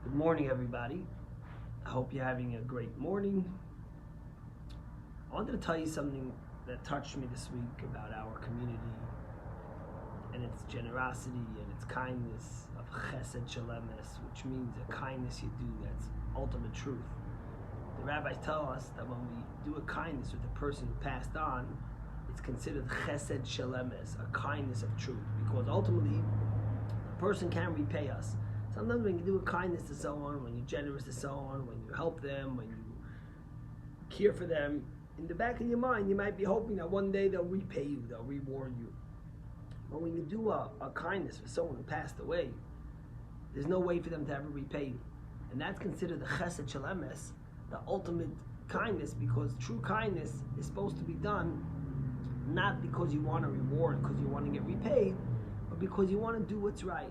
Good morning, everybody. I hope you're having a great morning. I wanted to tell you something that touched me this week about our community and its generosity and its kindness of chesed shelemes, which means a kindness you do that's ultimate truth. The rabbis tell us that when we do a kindness with a person who passed on, it's considered chesed shelemes, a kindness of truth, because ultimately a person can repay us. Sometimes when you do a kindness to someone, when you're generous to someone, when you help them, when you care for them, in the back of your mind, you might be hoping that one day they'll repay you, they'll reward you. But when you do a kindness for someone who passed away, there's no way for them to ever repay you. And that's considered the chesed shelemes, the ultimate kindness, because true kindness is supposed to be done not because you want a reward, because you want to get repaid, but because you want to do what's right.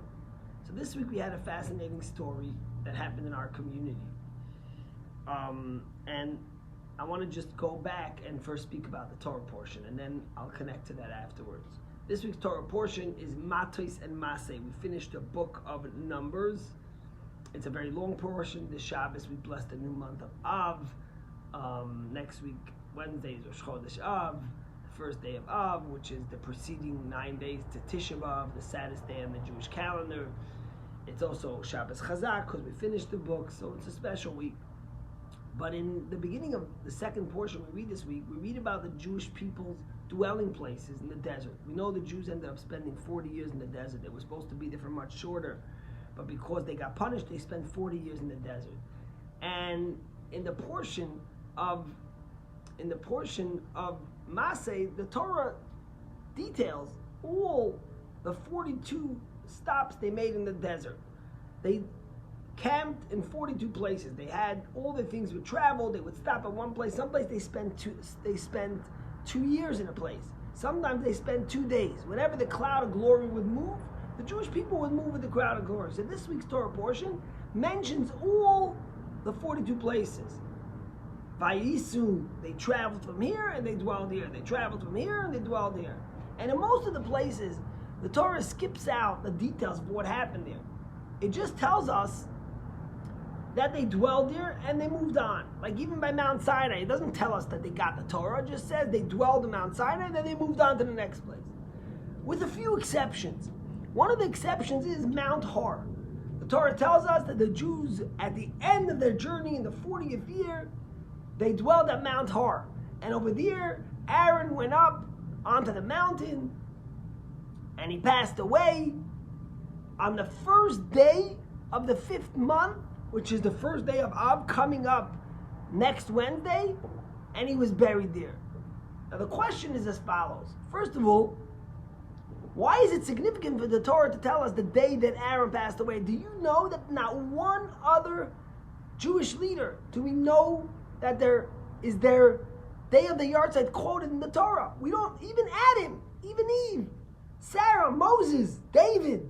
So this week we had a fascinating story that happened in our community. And I want to just go back and first speak about the Torah portion, and then I'll connect to that afterwards. This week's Torah portion is Matos and Maseh. We finished the book of Numbers. It's a very long portion. This Shabbos we bless the new month of Av. Next week, Wednesday, is Rosh Chodesh Av, the first day of Av, which is the preceding 9 days to Tisha B'Av, the saddest day on the Jewish calendar. It's also Shabbos Chazak because we finished the book, so it's a special week. But in the beginning of the second portion we read this week, we read about the Jewish people's dwelling places in the desert. We know the Jews ended up spending 40 years in the desert. They were supposed to be there for much shorter, but because they got punished, they spent 40 years in the desert. And in the portion of Maseh, the Torah details all the 42 stops they made in the desert. They camped in 42 places. They had all the things would travel. They would stop at one place. Someplace they spent 2 years in a place. Sometimes they spent 2 days. Whenever the cloud of glory would move, the Jewish people would move with the cloud of glory. So this week's Torah portion mentions all the 42 places. Vayisu, they traveled from here and they dwelled here. They traveled from here and they dwelled here. And in most of the places, the Torah skips out the details of what happened there. It just tells us that they dwelled there and they moved on. Like even by Mount Sinai, it doesn't tell us that they got the Torah. It just says they dwelled in Mount Sinai and then they moved on to the next place. With a few exceptions. One of the exceptions is Mount Hor. The Torah tells us that the Jews, at the end of their journey in the 40th year, they dwelled at Mount Hor. And over there, Aaron went up onto the mountain and he passed away on the first day of the 5th month, which is the first day of Av, coming up next Wednesday, and he was buried there. Now the question is as follows. First of all, why is it significant for the Torah to tell us the day that Aaron passed away? Do you know that not one other Jewish leader, do we know that there is their day of the Yartzeit quoted in the Torah? We don't, even Adam, even Eve, Sarah, Moses, David.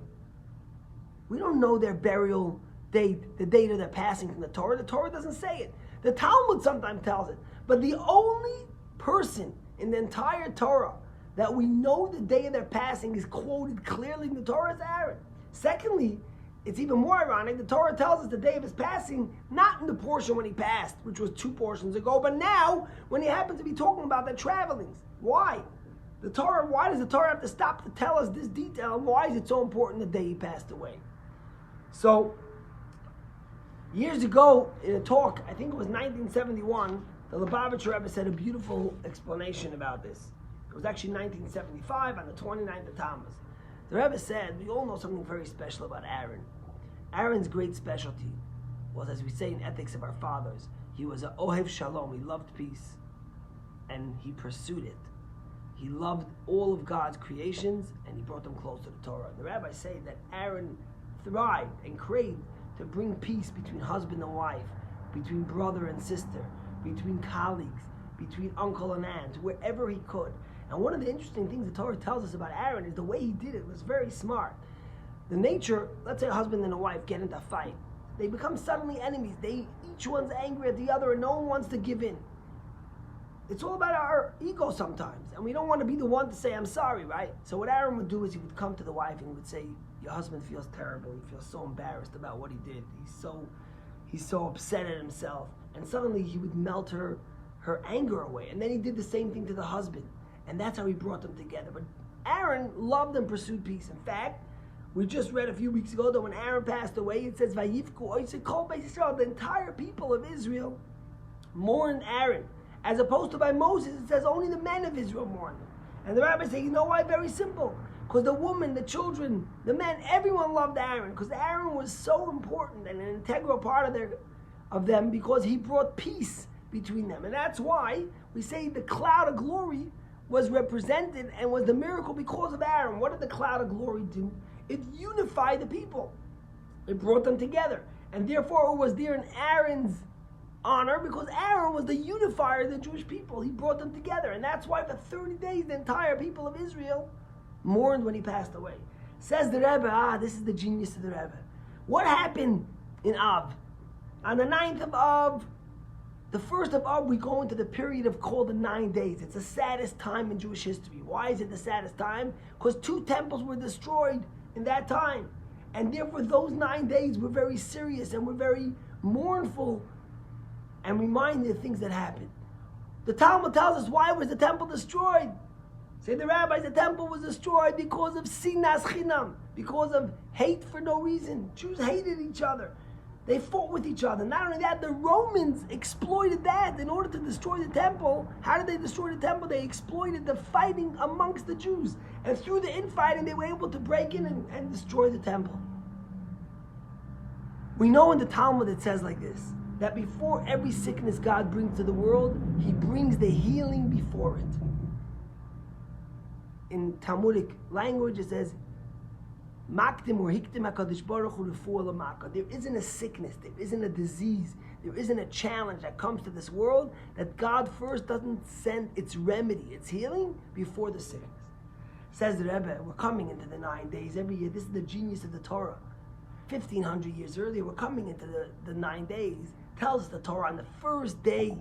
We don't know their burial date, the date of their passing from the Torah. The Torah doesn't say it. The Talmud sometimes tells it. But the only person in the entire Torah that we know the day of their passing is quoted clearly in the Torah is Aaron. Secondly, it's even more ironic, the Torah tells us the day of his passing, not in the portion when he passed, which was 2 portions ago, but now when he happens to be talking about the travelings. Why? Why does the Torah have to stop to tell us this detail, and why is it so important the day he passed away? So, years ago, in a talk, I think it was 1971, the Lubavitcher Rebbe said a beautiful explanation about this. It was actually 1975 on the 29th of Tammuz. The Rebbe said, we all know something very special about Aaron. Aaron's great specialty was, as we say in Ethics of Our Fathers, he was a Ohev Shalom, he loved peace, and he pursued it. He loved all of God's creations, and he brought them close to the Torah. The rabbis say that Aaron thrived and craved to bring peace between husband and wife, between brother and sister, between colleagues, between uncle and aunt, wherever he could. And one of the interesting things the Torah tells us about Aaron is the way he did it was very smart. The nature, let's say a husband and a wife get into a fight. They become suddenly enemies. Each one's angry at the other and no one wants to give in. it's all about our ego sometimes, and we don't want to be the one to say, I'm sorry, right? So what Aaron would do is he would come to the wife and he would say, your husband feels terrible, he feels so embarrassed about what he did, he's so upset at himself, and suddenly he would melt her anger away. And then he did the same thing to the husband, and that's how he brought them together. But Aaron loved and pursued peace. In fact, we just read a few weeks ago that when Aaron passed away, it says, Vayivku Oisei Kol Beis Yisrael, the entire people of Israel mourned Aaron. As opposed to by Moses, it says only the men of Israel mourned him. And the rabbis say, you know why? Very simple. Because the woman, the children, the men, everyone loved Aaron. Because Aaron was so important and an integral part of them, because he brought peace between them. And that's why we say the cloud of glory was represented and was the miracle because of Aaron. What did the cloud of glory do? It unified the people. It brought them together. And therefore it was there in Aaron's honor, because Aaron was the unifier of the Jewish people. He brought them together. And that's why for 30 days the entire people of Israel mourned when he passed away. Says the Rebbe, this is the genius of the Rebbe. What happened in Av? On the 9th of Av, the 1st of Av, we go into the period called the 9 days. It's the saddest time in Jewish history. Why is it the saddest time? Because 2 temples were destroyed in that time. And therefore those 9 days were very serious and were very mournful and reminded of things that happened. The Talmud tells us, why was the temple destroyed? Say the rabbis, the temple was destroyed because of sinas chinam, because of hate for no reason. Jews hated each other. They fought with each other. Not only that, the Romans exploited that in order to destroy the temple. How did they destroy the temple? They exploited the fighting amongst the Jews. And through the infighting, they were able to break in and destroy the temple. We know in the Talmud it says like this, that before every sickness God brings to the world, he brings the healing before it. In Talmudic language it says, Maktim or hiktim HaKadosh Baruch Hu refuah l'maka. There isn't a sickness, there isn't a disease, there isn't a challenge that comes to this world that God first doesn't send its remedy, its healing, before the sickness. Says the Rebbe, we're coming into the 9 days every year. This is the genius of the Torah. 1,500 years earlier, we're coming into the 9 days. Tells us the Torah on the first day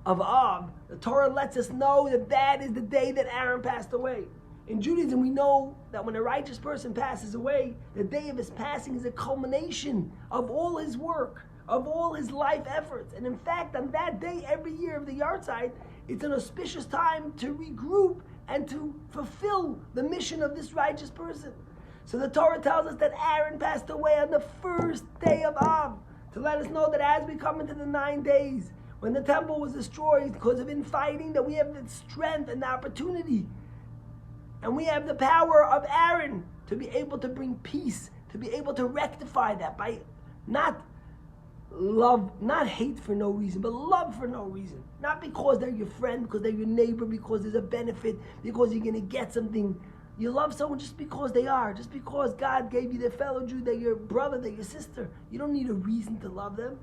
of Av, the Torah lets us know that that is the day that Aaron passed away. In Judaism, we know that when a righteous person passes away, the day of his passing is a culmination of all his work, of all his life efforts. And in fact, on that day, every year of the Yartzeit, it's an auspicious time to regroup and to fulfill the mission of this righteous person. So the Torah tells us that Aaron passed away on the first day of Av, to let us know that as we come into the 9 days, when the temple was destroyed because of infighting, that we have the strength and the opportunity, and we have the power of Aaron to be able to bring peace, to be able to rectify that by not love, not hate for no reason, but love for no reason. Not because they're your friend, because they're your neighbor, because there's a benefit, because you're going to get something. You love someone just because they are, just because God gave you their fellow Jew, they're your brother, they're your sister. You don't need a reason to love them.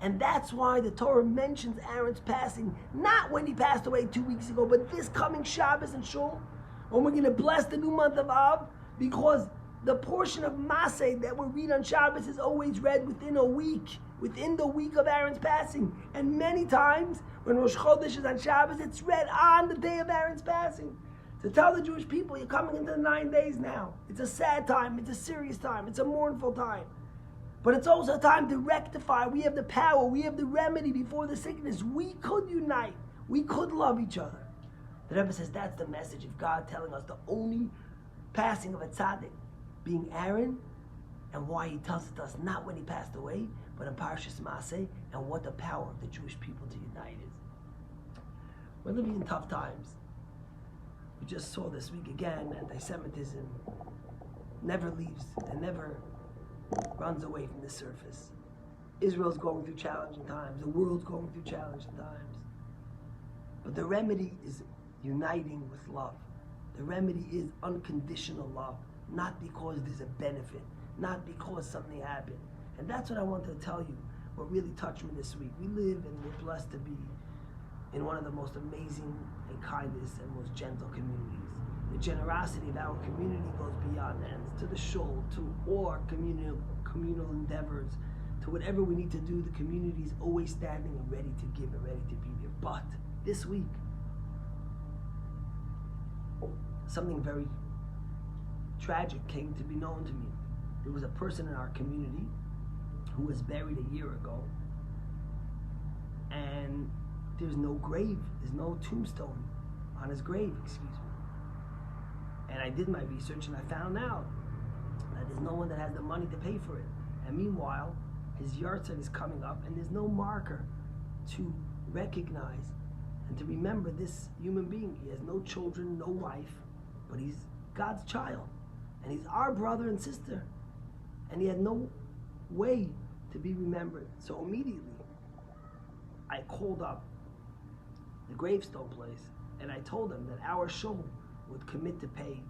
And that's why the Torah mentions Aaron's passing, not when he passed away 2 weeks ago, but this coming Shabbos and Shul, when we're going to bless the new month of Av, because the portion of Maseh that we read on Shabbos is always read within a week, within the week of Aaron's passing. And many times, when Rosh Chodesh is on Shabbos, it's read on the day of Aaron's passing. To tell the Jewish people, you're coming into the 9 days now. It's a sad time, it's a serious time, it's a mournful time. But it's also a time to rectify. We have the power, we have the remedy before the sickness. We could unite, we could love each other. The Rebbe says that's the message of God telling us the only passing of a tzaddik being Aaron, and why he tells it to us not when he passed away, but in Parshas Maseh, and what the power of the Jewish people to unite is. We're living in tough times. We just saw this week again, anti-Semitism never leaves and never runs away from the surface. Israel's going through challenging times. The world's going through challenging times. But the remedy is uniting with love. The remedy is unconditional love, not because there's a benefit, not because something happened. And that's what I wanted to tell you, what really touched me this week. We live and we're blessed to be in one of the most amazing and kindest and most gentle communities. The generosity of our community goes beyond ends, to the shul, to all our communal endeavors, to whatever we need to do. The community is always standing and ready to give and ready to be there. But this week, something very tragic came to be known to me. There was a person in our community who was buried a year ago, and there's no grave, there's no tombstone on his grave, excuse me. And I did my research and I found out that there's no one that has the money to pay for it. And meanwhile, his Yartzeit is coming up and there's no marker to recognize and to remember this human being. He has no children, no wife, but he's God's child. And he's our brother and sister. And he had no way to be remembered. So immediately, I called up the gravestone place and I told them that our shul would commit to pay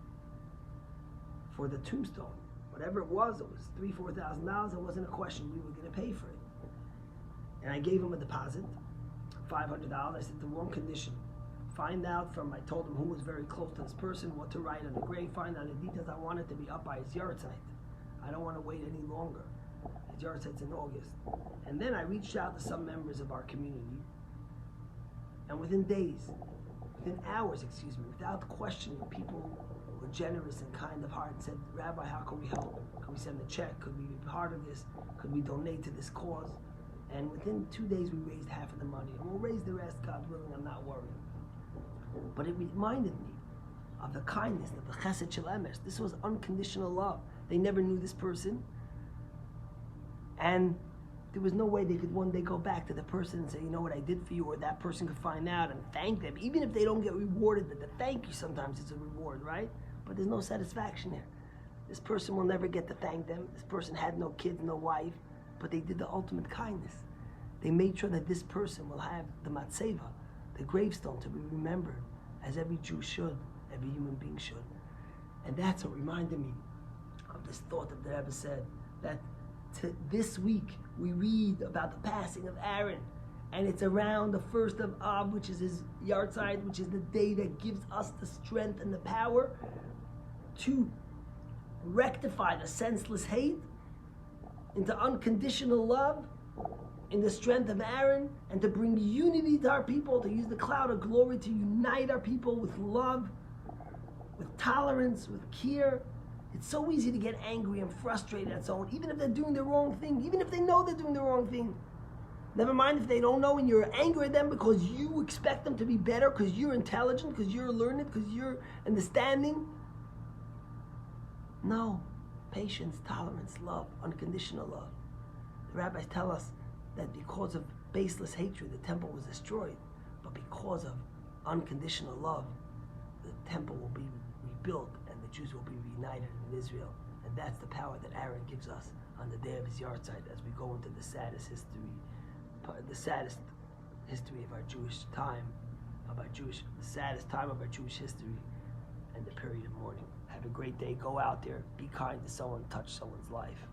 for the tombstone. Whatever it was $3,000-$4,000. It wasn't a question. We were going to pay for it. And I gave him a deposit, $500. I said, the one condition. Find out from, I told him who was very close to this person, what to write on the grave, find out the details. I want it to be up by his Yartzeit. I don't want to wait any longer. His Yartzeit's in August. And then I reached out to some members of our community, and within hours, without questioning, people were generous and kind of heart and said, Rabbi, how can we help? Can we send a check? Could we be part of this? Could we donate to this cause? And within 2 days, we raised half of the money. And we'll raise the rest, God willing. I'm not worried. But it reminded me of the kindness, of the chesed shel emes. This was unconditional love. They never knew this person. And there was no way they could one day go back to the person and say, you know what I did for you, or that person could find out and thank them. Even if they don't get rewarded, the thank you sometimes is a reward, right? But there's no satisfaction there. This person will never get to thank them. This person had no kids, no wife, but they did the ultimate kindness. They made sure that this person will have the matzeva, the gravestone, to be remembered, as every Jew should, every human being should. And that's what reminded me of this thought that the Rebbe said, that this week we read about the passing of Aaron, and it's around the 1st of Av, which is his Yartzeit, which is the day that gives us the strength and the power to rectify the senseless hate into unconditional love in the strength of Aaron, and to bring unity to our people, to use the cloud of glory to unite our people with love, with tolerance, with care. It's so easy to get angry and frustrated at someone, even if they're doing the wrong thing, even if they know they're doing the wrong thing. Never mind if they don't know and you're angry at them because you expect them to be better, because you're intelligent, because you're learned, because you're understanding. No. Patience, tolerance, love, unconditional love. The rabbis tell us that because of baseless hatred, the temple was destroyed. But because of unconditional love, the temple will be rebuilt and the Jews will be reunited in Israel. And that's the power that Aaron gives us on the day of his Yartzeit as we go into the saddest history of our Jewish time, the saddest time of our Jewish history, and the period of mourning. Have a great day. Go out there. Be kind to someone. Touch someone's life.